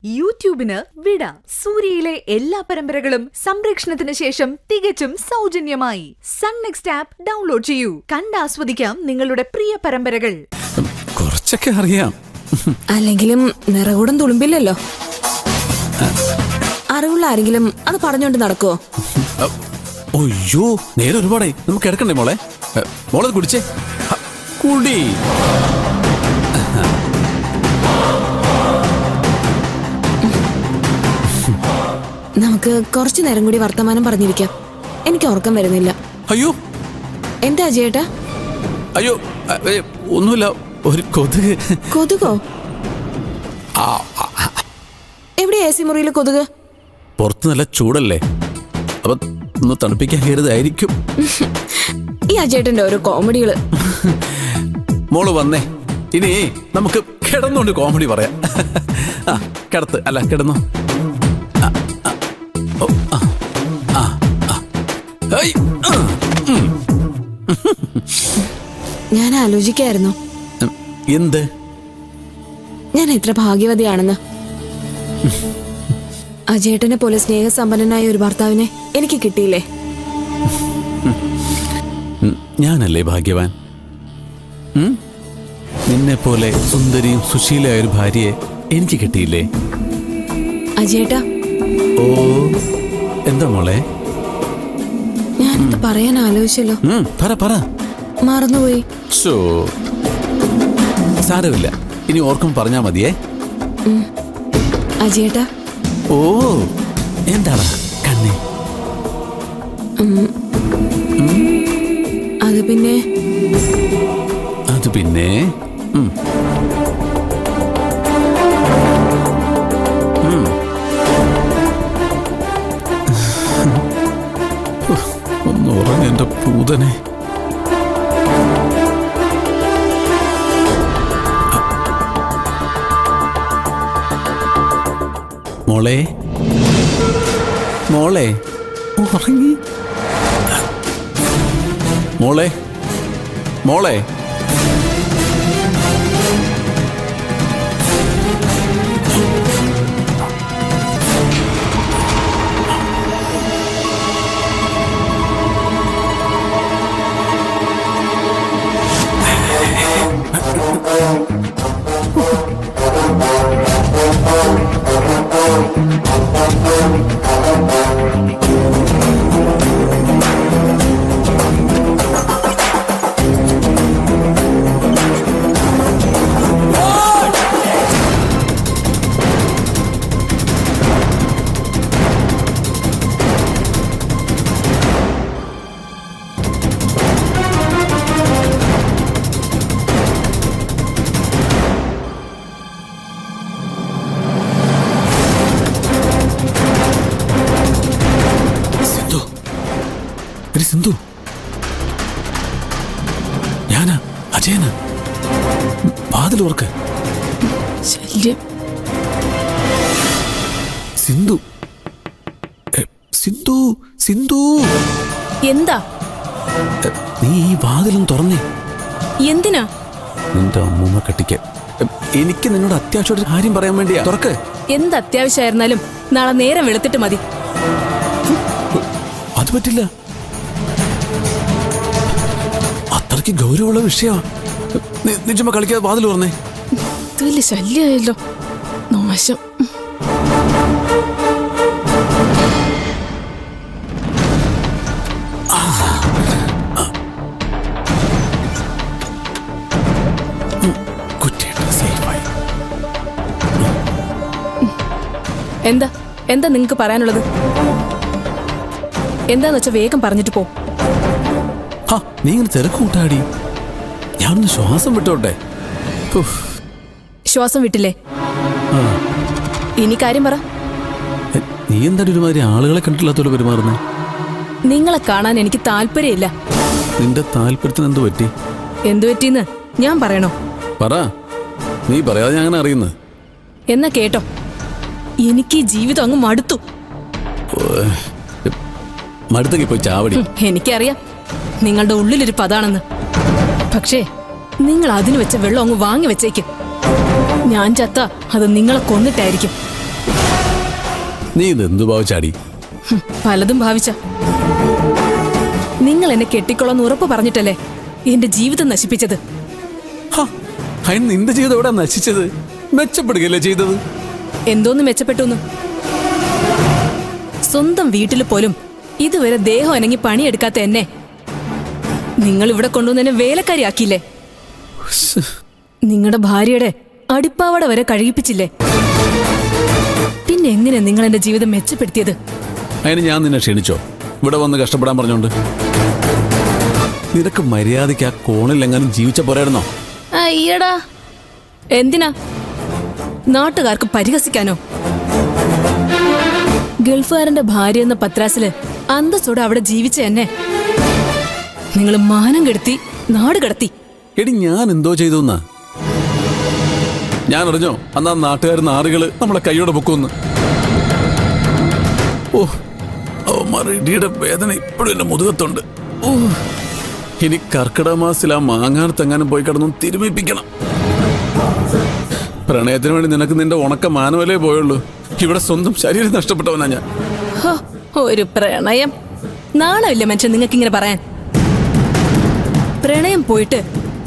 യൂട്യൂബിന് വിട. സൂര്യയിലെ എല്ലാ പരമ്പരകളും സംരക്ഷണത്തിന് ശേഷം തികച്ചും സൗജന്യമായി സൺ നെക്സ്റ്റ് ആപ്പ് ഡൗൺലോഡ് ചെയ്യൂ. കണ്ടാസ്വദിക്കാം നിങ്ങളുടെ പ്രിയ പരമ്പരകൾ. കുറച്ചൊക്കെ അറിയാം, അല്ലെങ്കിലും നിറകൂടം തുളുമ്പില്ലല്ലോ. അറിവുള്ള ആരെങ്കിലും അത് പറഞ്ഞോണ്ട് നടക്കുവോ? അയ്യോ, നേരെ ഒരുപാടായി. നമുക്ക് കിടക്കണ്ടേ മോളെ? മോളത് കുടിച്ചേ. കുടി. നമുക്ക് കുറച്ചു നേരം കൂടി വർത്തമാനം പറഞ്ഞിരിക്കാം. എനിക്ക് ഉറക്കം വരുന്നില്ല. അയ്യോ, എന്താ അജയേട്ടാ? അയ്യോ, ഒന്നുമില്ല, ഒരു കൊതുക്. കൊതുകോ? എവിടെ AC മുറിയിൽ കൊതുക്? പുറത്ത് നല്ല ചൂടല്ലേ, അപ്പൊ ഒന്ന് തണുപ്പിക്കാൻ കയറിയതായിരിക്കും. ഈ അജയേട്ടന്റെ ഓരോ കോമഡികള്. മോള് വന്നേ, ഇനി നമുക്ക് കിടന്നുകൊണ്ട് കോമഡി പറയാം. കിടത്ത് അല്ല, കിടന്നു. ഞാൻ ആലോചിക്കായിരുന്നു എന്ത്, ഞാൻ എത്ര ഭാഗ്യവതിയാണെന്ന്. അജയേട്ടനെ പോലെ സ്നേഹസമ്പന്നനായ ഒരു ഭർത്താവിനെ എനിക്ക് കിട്ടിയില്ലേ? ഞാനല്ലേ ഭാഗ്യവാൻ? നിന്നെ പോലെ സുന്ദരിയും സുശീലയായ ഒരു ഭാര്യയെ എനിക്ക് കിട്ടിയില്ലേ? അജയേട്ടാ. ഓ, എന്താ മോളെ? ഞാനെന്ത് പറയാൻ ആലോചിച്ചല്ലോ. പറ. മറന്നുപോയി. സാരമില്ല, ഇനി ഓർക്കും പറഞ്ഞാ മതിയേ. അജയേട്ടാ. ഓ, എന്താടാ കണ്ണേ? അത് പിന്നെ ഒന്ന് ഉറങ്ങ എന്റെ പൂതനെ. മോളെ ഉറങ്ങി. മോളെ സിന്ധു, ഞാനാ അജയനാ. വാതിൽ തുറക്ക്. ശല്യം. സിന്ധു, സിന്ധു, സിന്ധു. എന്താ? നീ ഈ വാതിലും തുറന്നേ. എന്തിനാ? നിന്റെ അമ്മൂമ്മ കെട്ടിക്ക്. എനിക്ക് നിന്നോട് അത്യാവശ്യം കാര്യം പറയാൻ വേണ്ടിയാ. തുറക്ക്. എന്ത് അത്യാവശ്യമായിരുന്നാലും നാളെ നേരം വെളുത്തിട്ട് മതി. അത് പറ്റില്ല, അത്രയ്ക്ക് ഗൗരവമുള്ള വിഷയമാ. നീ ചുമ്മാ കളിക്കാതെ വാതിൽ തുറന്നേ. വലിയ ശല്യമായല്ലോ. നാശം. എന്താ നിങ്ങക്ക് പറയാനുള്ളത്? എന്താന്ന് വെച്ചാ വേഗം പറഞ്ഞിട്ട് പോ. നീ ഇങ്ങനെ തിരക്ക് കൂട്ടാടി. ഞാനൊന്ന് ശ്വാസം വിട്ടോട്ടെ. ശ്വാസം വിട്ടില്ലേ? ഇനി കാര്യം പറ. നീ എന്തായാലും ഒരുമാതിരി ആളുകളെ കണ്ടിട്ടില്ലാത്തോട് പെരുമാറുന്നു. നിങ്ങളെ കാണാൻ എനിക്ക് താല്പര്യമില്ല. നിന്റെ താല്പര്യത്തിന് എന്ത് പറ്റി? എന്തു പറ്റിന്ന് ഞാൻ പറയണോ? പറ. നീ പറയാതെ ഞാൻ അങ്ങനെ അറിയുന്നത്. എന്നാ കേട്ടോ, എനിക്ക് ഈ ജീവിതം അങ്ങ് മടുത്തു. മടുത്തെങ്കിൽ പോയി ചാവടി. എനിക്കറിയാം നിങ്ങളുടെ ഉള്ളിലൊരു പതാണെന്ന്. പക്ഷേ നിങ്ങൾ അതിന് വെച്ച വെള്ളം അങ്ങ് വാങ്ങി വെച്ചേക്കും. ഞാൻ ചത്ത അത് നിങ്ങളെ കൊന്നിട്ടായിരിക്കും. നീ ഇതെന്തു ഭാവിച്ചാടി? പലതും ഭാവിച്ച. നിങ്ങൾ എന്നെ കെട്ടിക്കൊള്ളാന്ന് ഉറപ്പ് പറഞ്ഞിട്ടല്ലേ എന്റെ ജീവിതം നശിപ്പിച്ചത്. അതിന് നിന്റെ ജീവിതം എവിടെ നശിച്ചത്? മെച്ചപ്പെടുകയല്ലേ ചെയ്തത്? എന്തോന്ന് മെച്ചപ്പെട്ടു? സ്വന്തം വീട്ടിൽ പോലും ഇതുവരെ ദേഹം അനങ്ങി പണിയെടുക്കാത്ത എന്നെ നിങ്ങൾ ഇവിടെ കൊണ്ടുവന്ന് എന്നെ വേലക്കാരിയാക്കിയില്ലേ? നിങ്ങളുടെ ഭാര്യയുടെ അടിപ്പാവട വരെ കഴിയിപ്പിച്ചില്ലേ? പിന്നെ എങ്ങനെ നിങ്ങൾ എന്റെ ജീവിതം മെച്ചപ്പെടുത്തിയത്? അതിന് ഞാൻ നിന്നെ ക്ഷണിച്ചോ ഇവിടെ വന്ന് കഷ്ടപ്പെടാൻ പറഞ്ഞോണ്ട്? നിനക്ക് മര്യാദയ്ക്ക് ആ കോണിൽ എങ്ങാനും ജീവിച്ച പോരായിരുന്നോ? അയ്യടാ, എന്തിനാ? നാട്ടുകാർക്ക് പരിഹസിക്കാനോ? ഗൾഫുകാരന്റെ ഭാര്യ എന്ന പത്രാസില് അന്തസ്സോടെ അവിടെ ജീവിച്ച എന്നെ നിങ്ങൾ മാനം കെടുത്തി നാട് കടത്തി. എടി ഞാൻ എന്തോ ചെയ്തു എന്നാ? ഞാൻ അറിഞ്ഞോ അന്നാ നാട്ടുകാർ നാറുകള് നമ്മളെ കൈയോടെ പൊക്കുമെന്ന്? ഓ മറിടിയുടെ വേദന ഇപ്പോഴും എന്റെ മുതുകത്തുണ്ട്. ഓ ഇനി കർക്കിടക മാസത്തിൽ ആ മാങ്ങാനത്തെങ്ങാനും പോയി കിടന്നും തിരുമിപ്പിക്കണം. പ്രണയത്തിന് വേണ്ടി നിനക്ക് നിന്റെ ഉണക്ക മാനവലേ പോയുള്ളൂ. ഇവിടെ സ്വന്തം ശരീരം നഷ്ടപ്പെട്ടവനാ ഞാൻ. ഒരു പ്രണയം നാണമില്ല മനുഷ്യൻ നിങ്ങൾക്ക് ഇങ്ങനെ പറയാൻ. പ്രണയം പോയിട്ട്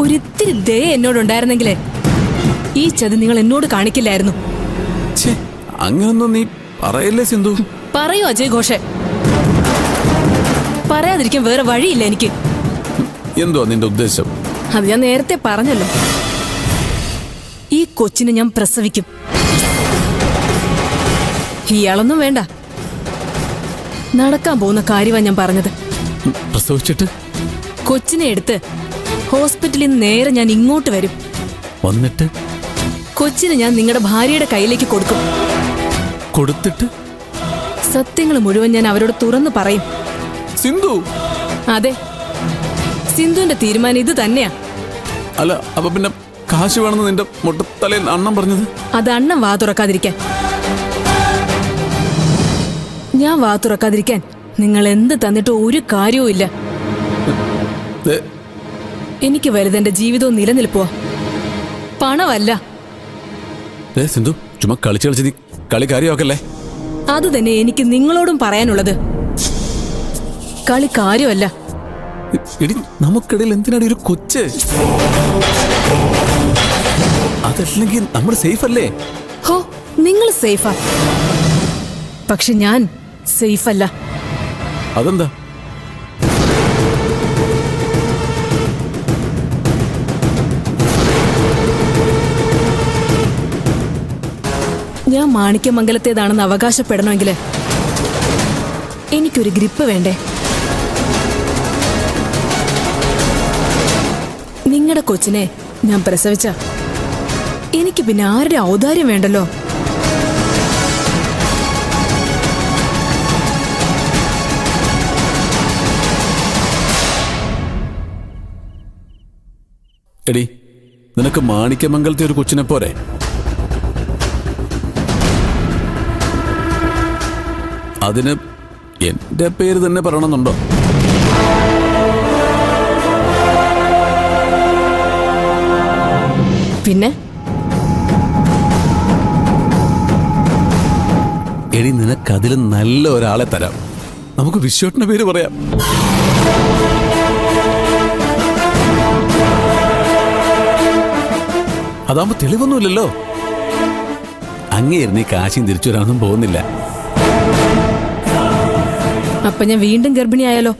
ഒരിത്തിരി ദയ എന്നോടുണ്ടായിരുന്നെങ്കിലേ ഈ ചതി നിങ്ങൾ എന്നോട് കാണിക്കില്ലായിരുന്നു. അങ്ങനൊന്നും നീ പറയല്ലേ സിന്ധു. പറയൂ അജയ് ഘോഷെ, പറയാതിരിക്കാൻ വേറെ വഴിയില്ല എനിക്ക്. എന്തുവാ നിന്റെ ഉദ്ദേശം? അത് ഞാൻ നേരത്തെ പറഞ്ഞല്ലോ. ഈ കൊച്ചിനെ ഞാൻ പ്രസവിക്കും. ഇയാളൊന്നും വേണ്ട, നടക്കാൻ പോകുന്ന കാര്യമാണ് ഞാൻ പറഞ്ഞത്. പ്രസവിച്ചിട്ട് കൊച്ചിനെ എടുത്ത് ഹോസ്പിറ്റലിൽ നിന്ന് നേരെ ഞാൻ ഇങ്ങോട്ട് വരും. വന്നിട്ട് കൊച്ചിനെ ഞാൻ നിങ്ങളുടെ ഭാര്യയുടെ കയ്യിലേക്ക് കൊടുക്കും. കൊടുത്തിട്ട് സത്യങ്ങൾ മുഴുവൻ ഞാൻ അവരോട് തുറന്നു പറയും. സിന്ധു. അതെ, സിന്ധുവിന്റെ തീരുമാനം ഇത് തന്നെയാ. അല്ല അപ്പൊ പിന്നെ കാശ് വേണമെന്ന് നിന്റെ മുട്ടത്തലയിൽ അണ്ണം പറഞ്ഞത്? അത് അണ്ണം വാ തുറക്കാതിരിക്കാൻ. ഞാൻ വാ തുറക്കാതിരിക്കാൻ നിങ്ങൾ എന്ത് തന്നിട്ട് ഒരു കാര്യവും ഇല്ല. എനിക്ക് വലുതെന്റെ ജീവിതവും നിലനിൽപ്പോ, പണമല്ല. സിന്ധു ചുമ്മാ കളിച്ച് കളിച്ച് നീ കളി കാര്യമാക്കല്ലേ. അത് തന്നെ എനിക്ക് നിങ്ങളോടും പറയാനുള്ളത്. കളി കാര്യമല്ല. എടി നമുക്കിടയിൽ എന്തിനാണ് ഒരു കൊച്ച്? അതല്ലെങ്കിൽ നമ്മൾ സേഫ് അല്ലേ? ഹോ, നിങ്ങൾ സേഫാ, പക്ഷെ ഞാൻ സേഫ് അല്ല. അതെന്താ? ഞാൻ മാണിക്യമംഗലത്തേതാണെന്ന് അവകാശപ്പെടണമെങ്കിൽ എനിക്കൊരു ഗ്രിപ്പ് വേണ്ടേ? നിങ്ങളുടെ കൊച്ചിനെ ഞാൻ പ്രസവിച്ച എനിക്ക് പിന്നെ ആരുടെ ഔദാര്യം വേണ്ടല്ലോ. എടി നിനക്ക് മാണിക്യമംഗലത്തെ ഒരു കൊച്ചിനെ പോരെ? അതിന് എന്റെ പേര് തന്നെ പറയണമെന്നുണ്ടോ? പിന്നെ എടി നിനക്കതിൽ നല്ല ഒരാളെ തരാം. നമുക്ക് വിശ്വട്ടിന്റെ പേര് പറയാം. അതാകുമ്പോ തെളിവൊന്നുമില്ലല്ലോ. അങ്ങേരുന്ന് ഈ കാശിയും തിരിച്ചു വരാനൊന്നും പോകുന്നില്ല. അപ്പൊ ഞാൻ വീണ്ടും ഗർഭിണിയായാലോ?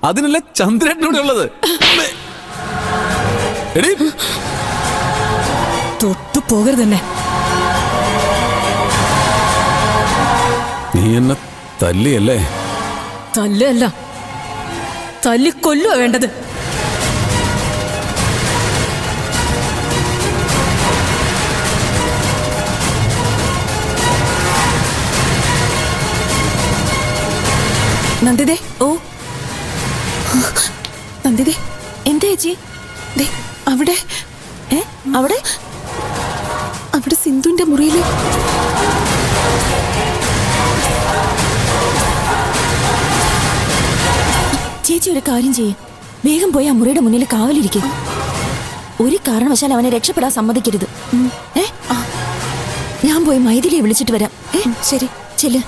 അതിനല്ല ചന്ദ്രേട്ടനോട് ഉള്ളത്. എടി തൊട്ടു പോകരുതന്നെ. നീ എന്നെ തല്ലിയല്ലേ? തല്ലല്ല, തല്ലിക്കൊല്ലുവാ വേണ്ടത്. നന്ദിതേ, ഓ നന്ദിതേ, എന്താ ചേച്ചി? ദേ അവിടെ അവിടെ അവിടെ സിന്ധുവിന്റെ മുറിയില് ചേച്ചി ഒരു കാര്യം ചെയ്യും, വേഗം പോയി ആ മുറിയുടെ മുന്നിൽ കാവലിരിക്കും. ഒരു കാരണവശാൽ അവനെ രക്ഷപ്പെടാൻ സമ്മതിക്കരുത്. ഞാൻ പോയി മൈഥിലിയെ വിളിച്ചിട്ട് വരാം. ശരി ചെല്ല്.